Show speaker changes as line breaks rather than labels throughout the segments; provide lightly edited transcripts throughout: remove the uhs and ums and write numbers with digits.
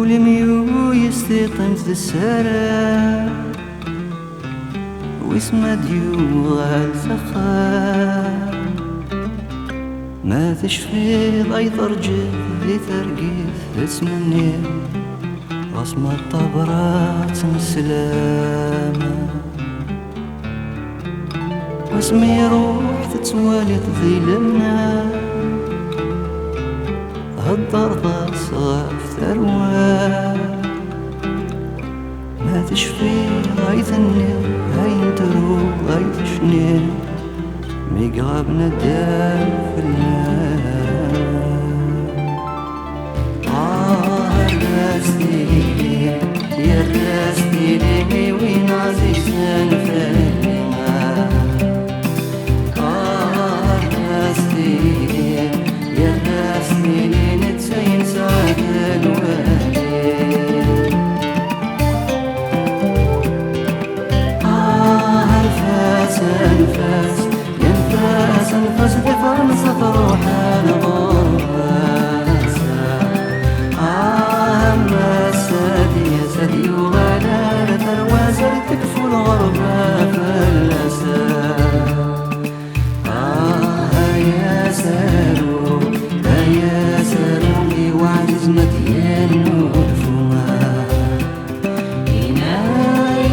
ولميو يستيقن في السرى واسمه ديو غالسخا ما تشفي ضي ترجف ذي ترقيف اسمني غصم الطبرات السلامة واسمي روح تتوالي ذي لمنا هالضربة صغف ثروة ما تشفي غاية النيل هاي ترو غاية شنيل ميقرب ندال في الماء الراستي يا الراستي لي وين عزيزان فاهمها الراستي يا الراستي لي نتسين سعد الوالي الفاس الفاس ينفاس انفاس بفرنسا تروح الغراسة سدي وغلالة ثروازة تكفو الغربة فلسة يا سارو يا ساروني وعجز مديان نوفوها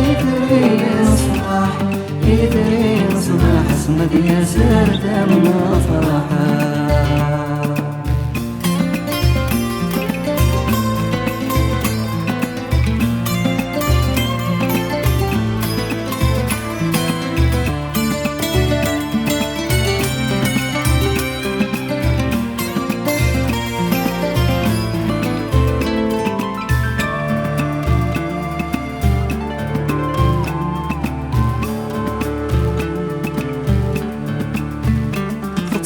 يدري صباح يدري صباح اسمك يا سار دم فرحة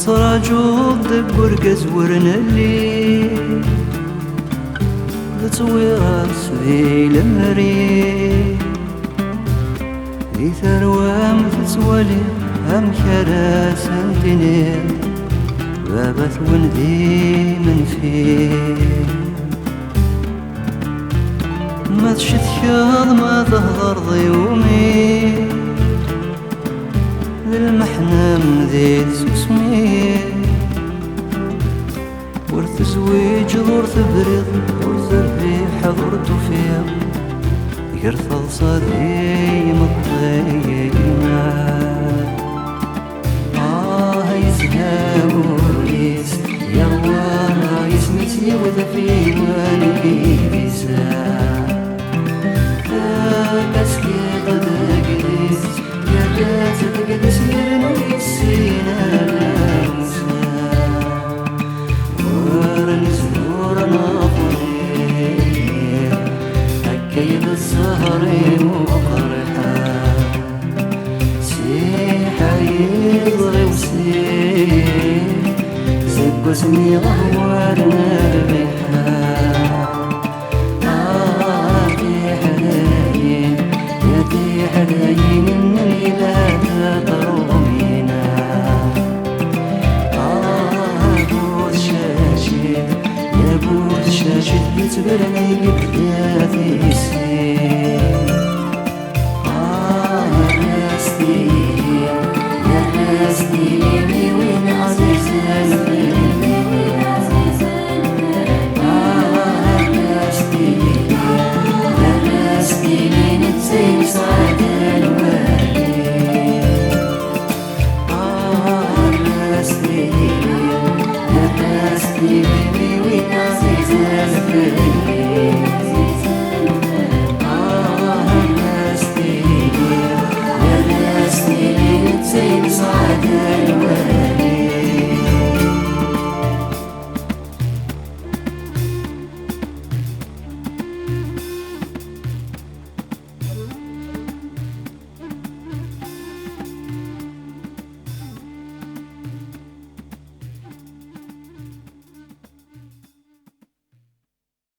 تراجو الدبر قزورنا الليل لتصويرات ذي المري ذي ثروة متسولي هم كراس انتنين بابث وندي من فيه ما تشتكض ما تهضر ضيومي للمحنم ذي سوسمي ورث زويج ورث بريض ورث الريح ورث فيض يرث صدي مطينا يسهاوريس يا الله يسمسي وذفي والي بيسا تسكيت دقديس يا جات تقدس يرنو يسينا لامسا ورنس نورنا فريق أكيد السهر مقرحة سيحة يضغي وسيح زق وسمي غهوارنا الريحة حنين النيلات ترومينا بوز شاشد يا بوز شاشد بتبرني بحياتي السين يا راستي